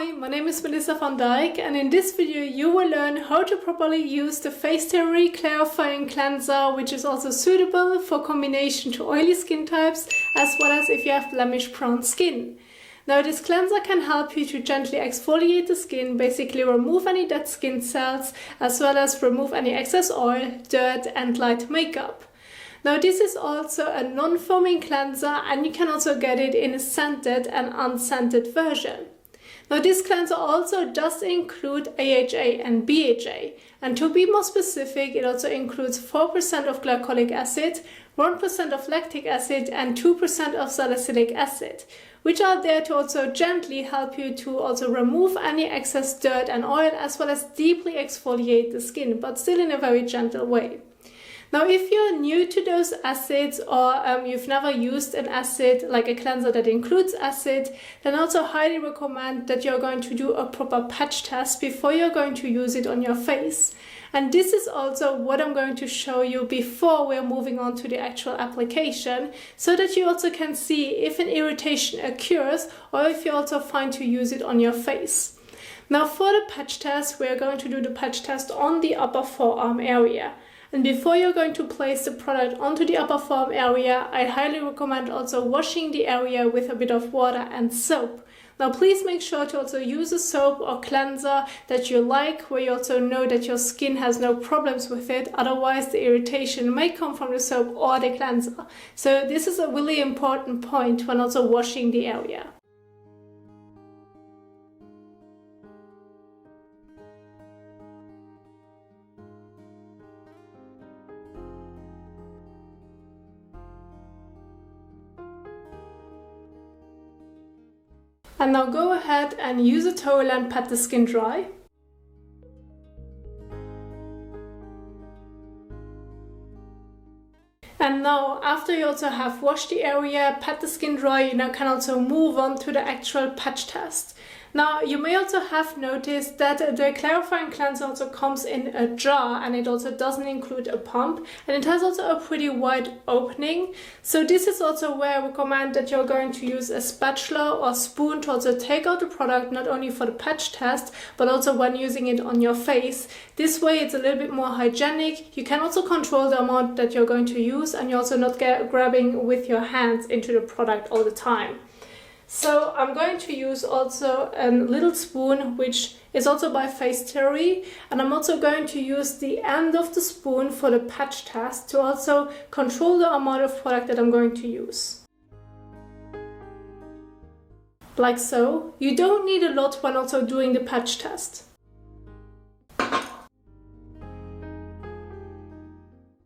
Hi, my name is Melissa van Dijk, and in this video you will learn how to properly use the FaceTheory Clarifying Cleanser, which is also suitable for combination to oily skin types as well as if you have blemish-prone skin. Now this cleanser can help you to gently exfoliate the skin, basically remove any dead skin cells as well as remove any excess oil, dirt and light makeup. Now this is also a non-foaming cleanser, and you can also get it in a scented and unscented version. Now this cleanser also does include AHA and BHA, and to be more specific, it also includes 4% of glycolic acid, 1% of lactic acid and 2% of salicylic acid, which are there to also gently help you to also remove any excess dirt and oil as well as deeply exfoliate the skin, but still in a very gentle way. Now, if you're new to those acids or you've never used an acid like a cleanser that includes acid, then I also highly recommend that you're going to do a proper patch test before you're going to use it on your face. And this is also what I'm going to show you before we're moving on to the actual application, so that you also can see if an irritation occurs or if you're also fine to use it on your face. Now, for the patch test, we're going to do the patch test on the upper forearm area. And before you're going to place the product onto the upper forearm area, I highly recommend also washing the area with a bit of water and soap. Now please make sure to also use a soap or cleanser that you like, where you also know that your skin has no problems with it, otherwise the irritation may come from the soap or the cleanser. So this is a really important point when also washing the area. And now go ahead and use a towel and pat the skin dry. And now, after you also have washed the area, pat the skin dry, you now can also move on to the actual patch test. Now, you may also have noticed that the clarifying cleanser also comes in a jar, and it also doesn't include a pump, and it has also a pretty wide opening. So this is also where I recommend that you're going to use a spatula or spoon to also take out the product, not only for the patch test, but also when using it on your face. This way it's a little bit more hygienic. You can also control the amount that you're going to use, and you're also not grabbing with your hands into the product all the time. So I'm going to use also a little spoon, which is also by FaceTheory, and I'm also going to use the end of the spoon for the patch test to also control the amount of product that I'm going to use. Like so. You don't need a lot when also doing the patch test.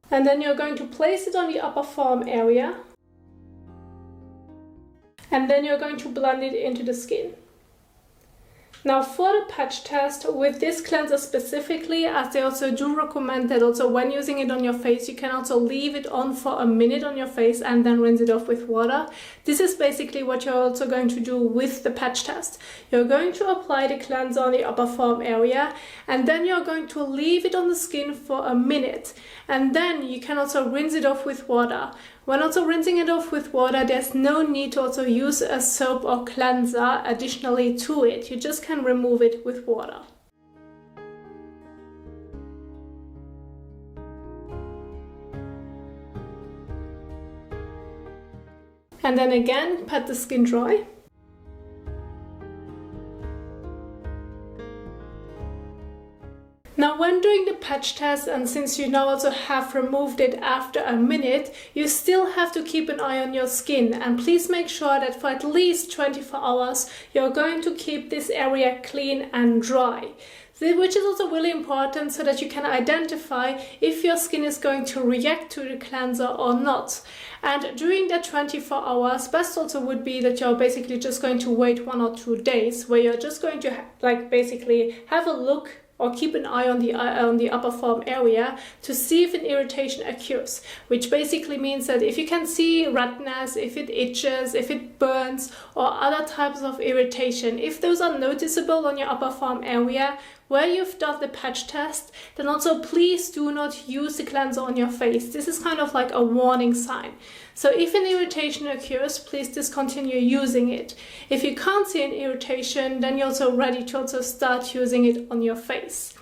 And then you're going to place it on the upper forearm area. And then you're going to blend it into the skin. Now for the patch test, with this cleanser specifically, as they also do recommend that also when using it on your face, you can also leave it on for a minute on your face and then rinse it off with water. This is basically what you're also going to do with the patch test. You're going to apply the cleanser on the upper forearm area, and then you're going to leave it on the skin for a minute. And then you can also rinse it off with water. When also rinsing it off with water, there's no need to also use a soap or cleanser additionally to it. You just can remove it with water. And then again, pat the skin dry. Now when doing the patch test, and since you now also have removed it after a minute, you still have to keep an eye on your skin, and please make sure that for at least 24 hours you're going to keep this area clean and dry. Which is also really important so that you can identify if your skin is going to react to the cleanser or not. And during that 24 hours, best also would be that you're basically just going to wait 1 or 2 days, where you're just going to basically have a look or keep an eye on the upper forearm area to see if an irritation occurs, which basically means that if you can see redness, if it itches, if it burns, or other types of irritation, if those are noticeable on your upper forearm area, where you've done the patch test, then also please do not use the cleanser on your face. This is kind of like a warning sign. So if an irritation occurs, please discontinue using it. If you can't see an irritation, then you're also ready to also start using it on your face.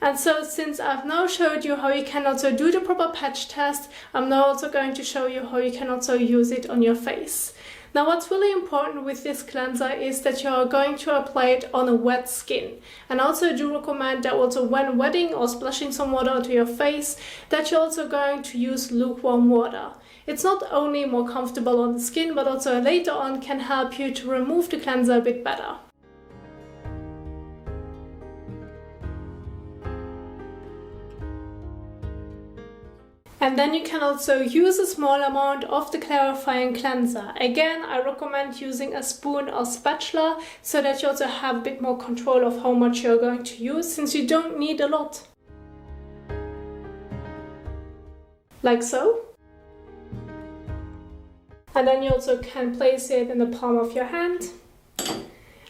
And so since I've now showed you how you can also do the proper patch test, I'm now also going to show you how you can also use it on your face. Now what's really important with this cleanser is that you're going to apply it on a wet skin. And I also do recommend that also when wetting or splashing some water onto your face, that you're also going to use lukewarm water. It's not only more comfortable on the skin, but also later on can help you to remove the cleanser a bit better. And then you can also use a small amount of the clarifying cleanser. Again, I recommend using a spoon or spatula so that you also have a bit more control of how much you're going to use, since you don't need a lot. Like so. And then you also can place it in the palm of your hand.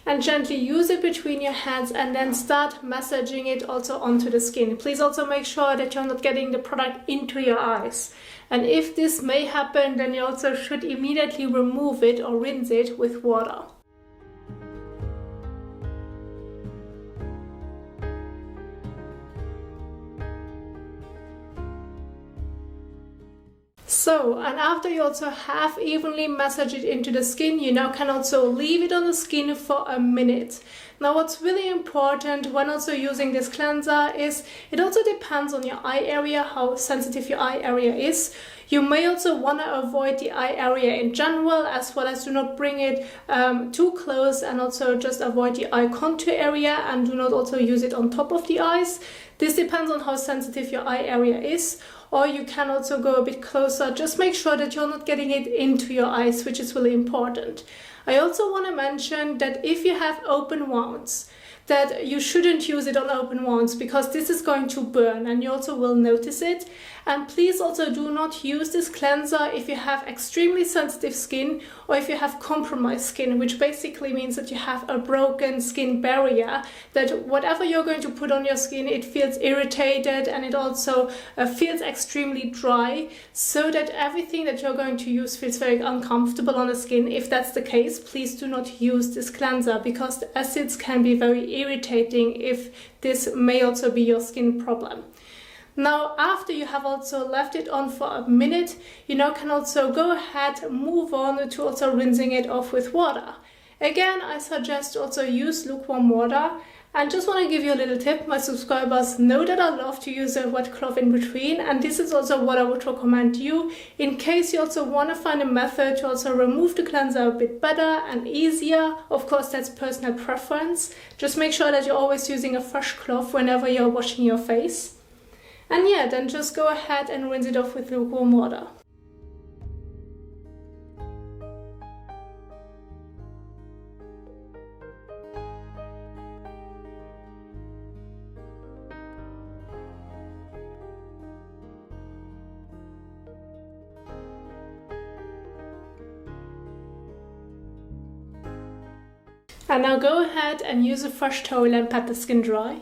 And gently use it between your hands and then start massaging it also onto the skin. Please also make sure that you're not getting the product into your eyes. And if this may happen, then you also should immediately remove it or rinse it with water. So, and after you also have evenly massaged it into the skin, you now can also leave it on the skin for a minute. Now what's really important when also using this cleanser is it also depends on your eye area, how sensitive your eye area is. You may also want to avoid the eye area in general, as well as do not bring it too close, and also just avoid the eye contour area and do not also use it on top of the eyes. This depends on how sensitive your eye area is. Or you can also go a bit closer. Just make sure that you're not getting it into your eyes, which is really important. I also want to mention that if you have open wounds, that you shouldn't use it on open wounds because this is going to burn and you also will notice it. And please also do not use this cleanser if you have extremely sensitive skin or if you have compromised skin, which basically means that you have a broken skin barrier, that whatever you're going to put on your skin, it feels irritated and it also feels extremely dry, so that everything that you're going to use feels very uncomfortable on the skin. If that's the case, please do not use this cleanser because the acids can be very irritating if this may also be your skin problem. Now, after you have also left it on for a minute, you now can also go ahead and move on to also rinsing it off with water. Again, I suggest also use lukewarm water. And just want to give you a little tip. My subscribers know that I love to use a wet cloth in between, and this is also what I would recommend you in case you also want to find a method to also remove the cleanser a bit better and easier. Of course, that's personal preference. Just make sure that you're always using a fresh cloth whenever you're washing your face. And yeah, then just go ahead and rinse it off with lukewarm water. And now go ahead and use a fresh towel and pat the skin dry.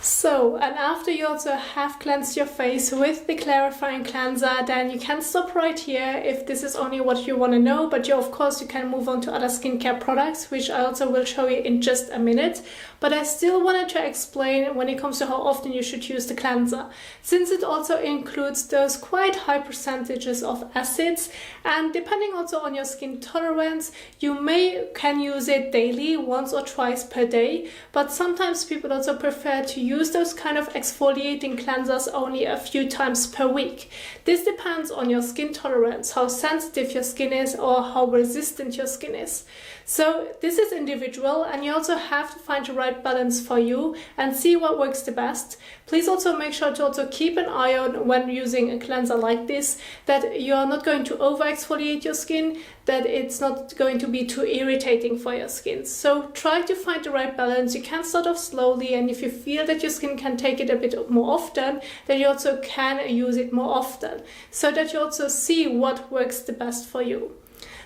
So, and after you also have cleansed your face with the clarifying cleanser, then you can stop right here if this is only what you want to know, but of course you can move on to other skincare products, which I also will show you in just a minute. But I still wanted to explain when it comes to how often you should use the cleanser, since it also includes those quite high percentages of acids, and depending also on your skin tolerance, you can use it daily, once or twice per day, but sometimes people also prefer to use those kind of exfoliating cleansers only a few times per week. This depends on your skin tolerance, how sensitive your skin is or how resistant your skin is. So this is individual, and you also have to find the right balance for you and see what works the best. Please also make sure to also keep an eye on when using a cleanser like this, that you are not going to over exfoliate your skin, that it's not going to be too irritating for your skin. So try to find the right balance. You can start off slowly, and if you feel that your skin can take it a bit more often, then you also can use it more often, so that you also see what works the best for you.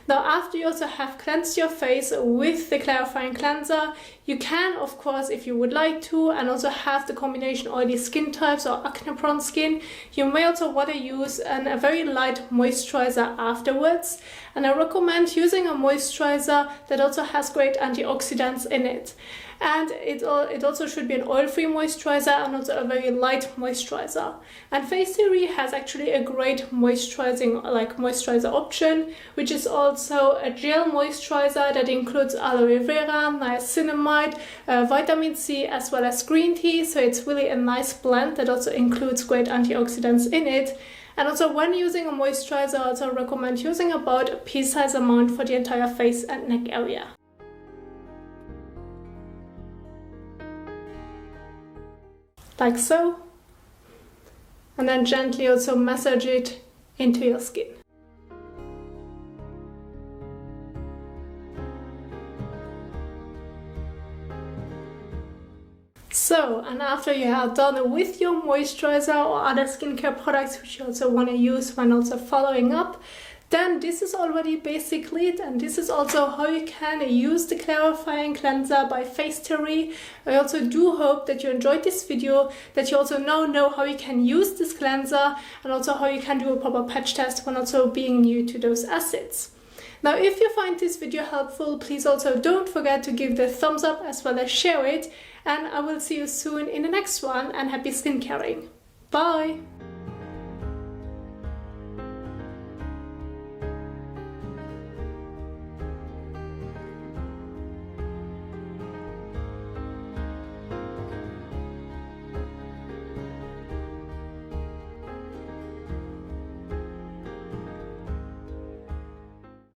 Now, after you also have cleansed your face with the clarifying cleanser, you can, of course, if you would like to, and also have the combination oily skin types or acne prone skin, you may also want to use a very light moisturizer afterwards. And I recommend using a moisturizer that also has great antioxidants in it. And it also should be an oil-free moisturizer and also a very light moisturizer. And FaceTheory has actually a great moisturizer option, which is also a gel moisturizer that includes aloe vera, niacinamide, vitamin C, as well as green tea. So it's really a nice blend that also includes great antioxidants in it. And also when using a moisturizer, I also recommend using about a pea-sized amount for the entire face and neck area. Like so, and then gently also massage it into your skin. So, and after you are done with your moisturizer or other skincare products which you also want to use when also following up, then this is already basically it, and this is also how you can use the clarifying cleanser by FaceTheory. I also do hope that you enjoyed this video, that you also now know how you can use this cleanser and also how you can do a proper patch test when also being new to those acids. Now, if you find this video helpful, please also don't forget to give the thumbs up as well as share it, and I will see you soon in the next one, and happy skincaring. Bye!